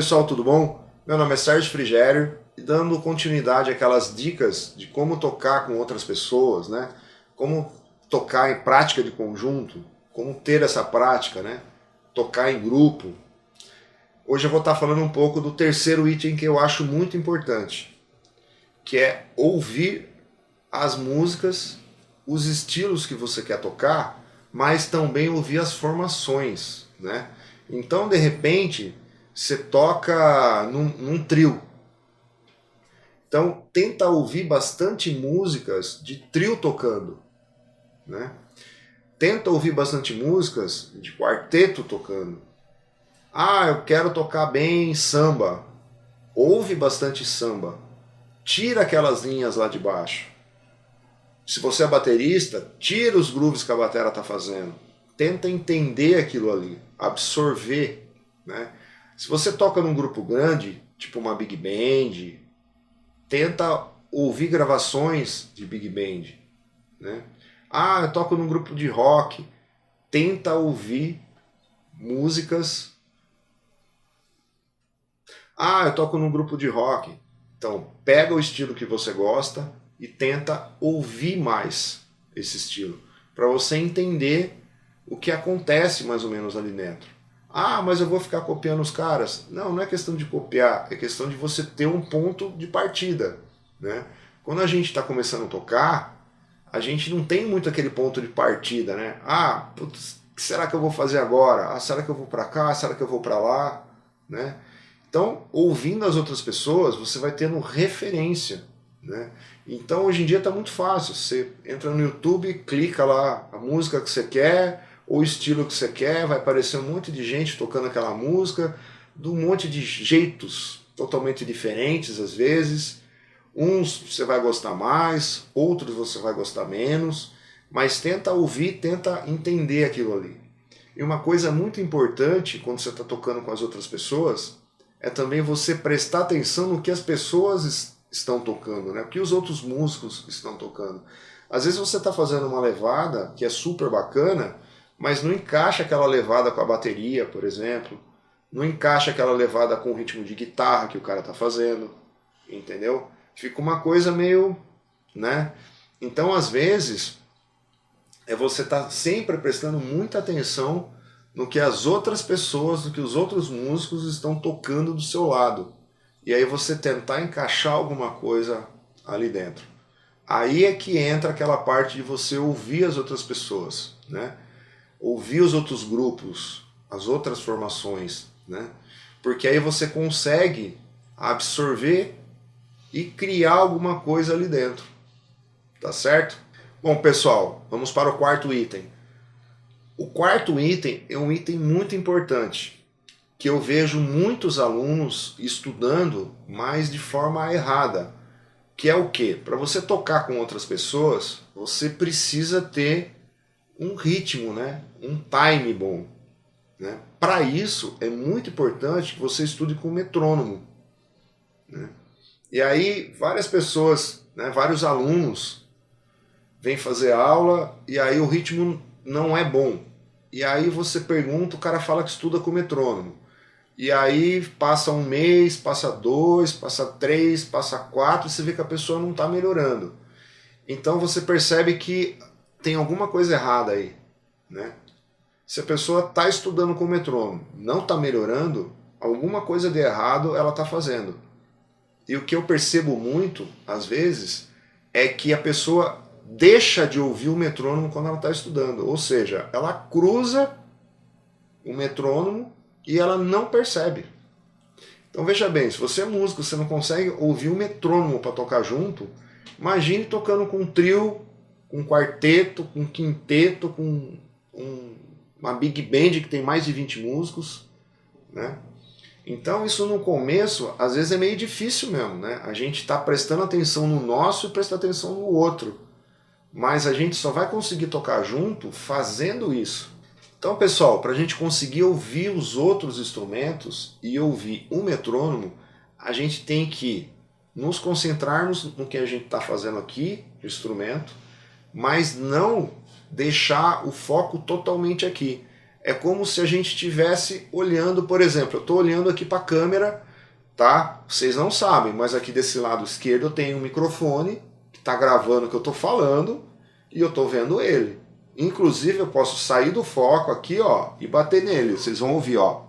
pessoal, tudo bom? Meu nome é Sérgio Frigério e dando continuidade àquelas dicas de como tocar com outras pessoas, né? Como tocar em prática de conjunto, como ter essa prática, né? Tocar em grupo. Hoje eu vou estar falando um pouco do terceiro item que eu acho muito importante, que é ouvir as músicas, os estilos que você quer tocar, mas também ouvir as formações, né? Então, de repente, você toca num trio. Então, tenta ouvir bastante músicas de trio tocando, né? Tenta ouvir bastante músicas de quarteto tocando. Ah, eu quero tocar bem samba. Ouve bastante samba. Tira aquelas linhas lá de baixo. Se você é baterista, tira os grooves que a bateria está fazendo. Tenta entender aquilo ali, absorver, né? Se você toca num grupo grande, tipo uma big band, tenta ouvir gravações de big band, né? Ah, eu toco num grupo de rock, tenta ouvir músicas. Ah, eu toco num grupo de rock. Então, pega o estilo que você gosta e tenta ouvir mais esse estilo, para você entender o que acontece mais ou menos ali dentro. Ah, mas eu vou ficar copiando os caras. Não, não é questão de copiar, é questão de você ter um ponto de partida, né? Quando a gente está começando a tocar, a gente não tem muito aquele ponto de partida, né? Ah, putz, o que será que eu vou fazer agora? Ah, será que eu vou para cá? Será que eu vou para lá? Né? Então, ouvindo as outras pessoas, você vai tendo referência, né? Então, hoje em dia está muito fácil. Você entra no YouTube, clica lá a música que você quer, o estilo que você quer, vai aparecer um monte de gente tocando aquela música, de um monte de jeitos totalmente diferentes às vezes. Uns você vai gostar mais, outros você vai gostar menos, mas tenta ouvir, tenta entender aquilo ali. E uma coisa muito importante quando você está tocando com as outras pessoas é também você prestar atenção no que as pessoas estão tocando, né? O que os outros músicos estão tocando. Às vezes você está fazendo uma levada que é super bacana, mas não encaixa aquela levada com a bateria, por exemplo. Não encaixa aquela levada com o ritmo de guitarra que o cara está fazendo, entendeu? Fica uma coisa meio, né? Então, às vezes, você estar sempre prestando muita atenção no que as outras pessoas, no que os outros músicos estão tocando do seu lado. E aí você tentar encaixar alguma coisa ali dentro. Aí é que entra aquela parte de você ouvir as outras pessoas, né? Ouvir os outros grupos, as outras formações, né? Porque aí você consegue absorver e criar alguma coisa ali dentro, tá certo? Bom, pessoal, vamos para o quarto item. O quarto item é um item muito importante, que eu vejo muitos alunos estudando, mas de forma errada, que é o quê? Para você tocar com outras pessoas, você precisa ter um ritmo, né? Um time bom, né? Para isso, é muito importante que você estude com metrônomo, né? E aí, várias pessoas, né, vários alunos vêm fazer aula e aí o ritmo não é bom. E aí você pergunta, o cara fala que estuda com metrônomo. E aí passa um mês, passa 2, passa 3, passa 4, e você vê que a pessoa não está melhorando. Então você percebe que tem alguma coisa errada aí, né? Se a pessoa está estudando com metrônomo, não está melhorando, alguma coisa de errado ela está fazendo. E o que eu percebo muito, às vezes, é que a pessoa deixa de ouvir o metrônomo quando ela está estudando. Ou seja, ela cruza o metrônomo e ela não percebe. Então veja bem, se você é músico, você não consegue ouvir o metrônomo para tocar junto, imagine tocando com um trio, com um quarteto, com um quinteto, com uma big band que tem mais de 20 músicos, né? Então isso no começo, às vezes é meio difícil mesmo, né? A gente está prestando atenção no nosso e prestar atenção no outro. Mas a gente só vai conseguir tocar junto fazendo isso. Então, pessoal, para a gente conseguir ouvir os outros instrumentos e ouvir o metrônomo, a gente tem que nos concentrarmos no que a gente está fazendo aqui, o instrumento, mas não deixar o foco totalmente aqui. É como se a gente estivesse olhando, por exemplo, eu estou olhando aqui para a câmera, tá? Vocês não sabem, mas aqui desse lado esquerdo eu tenho um microfone que está gravando o que eu estou falando e eu estou vendo ele. Inclusive eu posso sair do foco aqui, ó, e bater nele. Vocês vão ouvir, ó.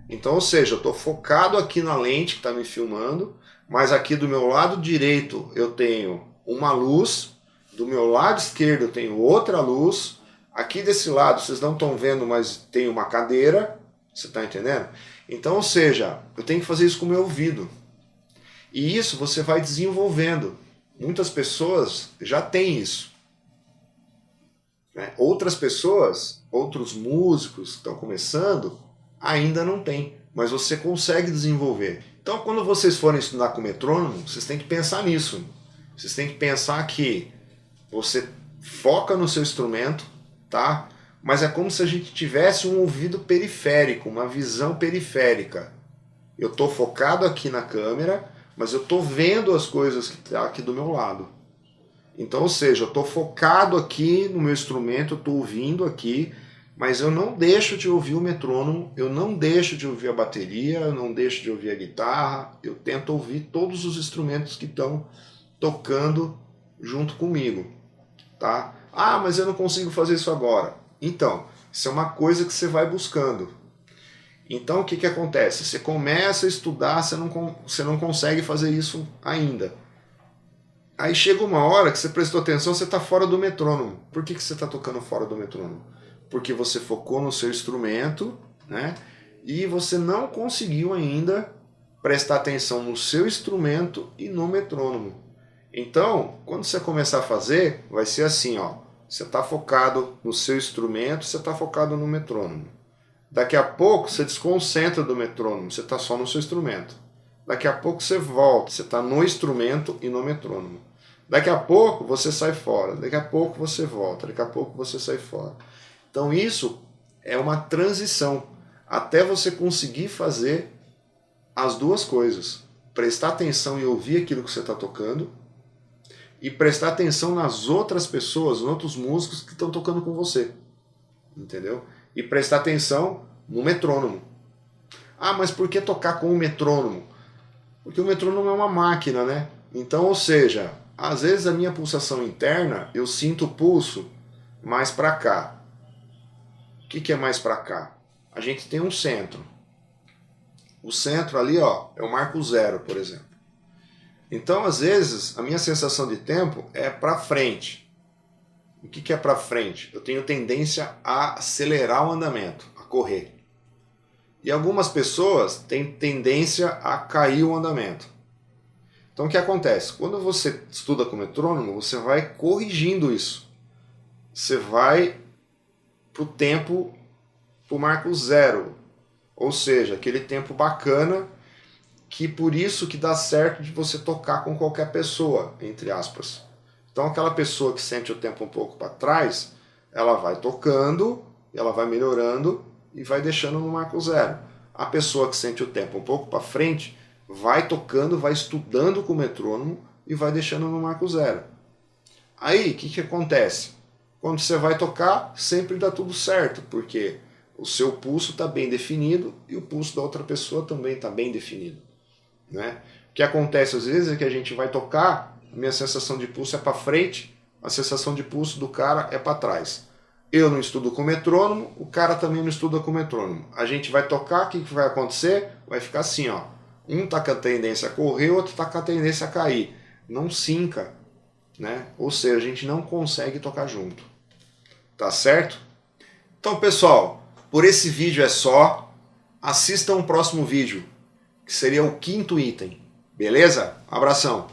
Então, ou seja, eu estou focado aqui na lente que está me filmando, mas aqui do meu lado direito eu tenho uma luz, do meu lado esquerdo eu tenho outra luz, aqui desse lado vocês não estão vendo, mas tem uma cadeira, você está entendendo? Então, ou seja, eu tenho que fazer isso com o meu ouvido. E isso você vai desenvolvendo. Muitas pessoas já têm isso. Né? Outras pessoas, outros músicos que estão começando, ainda não têm. Mas você consegue desenvolver. Então, quando vocês forem estudar com metrônomo, vocês têm que pensar nisso. Vocês têm que pensar que você foca no seu instrumento, tá? Mas é como se a gente tivesse um ouvido periférico, uma visão periférica. Eu estou focado aqui na câmera, mas eu estou vendo as coisas que estão aqui do meu lado. Então, ou seja, eu estou focado aqui no meu instrumento, eu estou ouvindo aqui, mas eu não deixo de ouvir o metrônomo, eu não deixo de ouvir a bateria, eu não deixo de ouvir a guitarra, eu tento ouvir todos os instrumentos que estão tocando junto comigo, tá? Ah, mas eu não consigo fazer isso agora. Então, isso é uma coisa que você vai buscando. Então, o que acontece? Você começa a estudar, você não consegue fazer isso ainda. Aí chega uma hora que você prestou atenção, você está fora do metrônomo. Por que você está tocando fora do metrônomo? Porque você focou no seu instrumento, né? E você não conseguiu ainda prestar atenção no seu instrumento e no metrônomo. Então, quando você começar a fazer, vai ser assim, ó. Você está focado no seu instrumento, você está focado no metrônomo. Daqui a pouco você desconcentra do metrônomo, você está só no seu instrumento. Daqui a pouco você volta, você está no instrumento e no metrônomo. Daqui a pouco você sai fora, daqui a pouco você volta, daqui a pouco você sai fora. Então isso é uma transição, até você conseguir fazer as duas coisas. Prestar atenção e ouvir aquilo que você está tocando, e prestar atenção nas outras pessoas, nos outros músicos que estão tocando com você. Entendeu? E prestar atenção no metrônomo. Ah, mas por que tocar com o metrônomo? Porque o metrônomo é uma máquina, né? Então, ou seja, às vezes a minha pulsação interna, eu sinto o pulso mais para cá. O que é mais para cá? A gente tem um centro. O centro ali, ó, é o marco zero, por exemplo. Então, às vezes, a minha sensação de tempo é para frente. O que é para frente? Eu tenho tendência a acelerar o andamento, a correr. E algumas pessoas têm tendência a cair o andamento. Então, o que acontece? Quando você estuda com metrônomo, você vai corrigindo isso. Você vai para o tempo, para o marco zero. Ou seja, aquele tempo bacana, que por isso que dá certo de você tocar com qualquer pessoa, entre aspas. Então aquela pessoa que sente o tempo um pouco para trás, ela vai tocando, ela vai melhorando e vai deixando no marco zero. A pessoa que sente o tempo um pouco para frente, vai tocando, vai estudando com o metrônomo e vai deixando no marco zero. Aí, o que acontece? Quando você vai tocar, sempre dá tudo certo, porque o seu pulso está bem definido e o pulso da outra pessoa também está bem definido. Né? O que acontece às vezes é que a gente vai tocar, a minha sensação de pulso é para frente, a sensação de pulso do cara é para trás. Eu não estudo com metrônomo, o cara também não estuda com metrônomo. A gente vai tocar, o que vai acontecer? Vai ficar assim, ó. Um tá com a tendência a correr, o outro tá com a tendência a cair. Não sinca, né? Ou seja, a gente não consegue tocar junto. Tá certo? Então, pessoal, por esse vídeo é só. Assistam o próximo vídeo, que seria o 5º item. Beleza? Abração!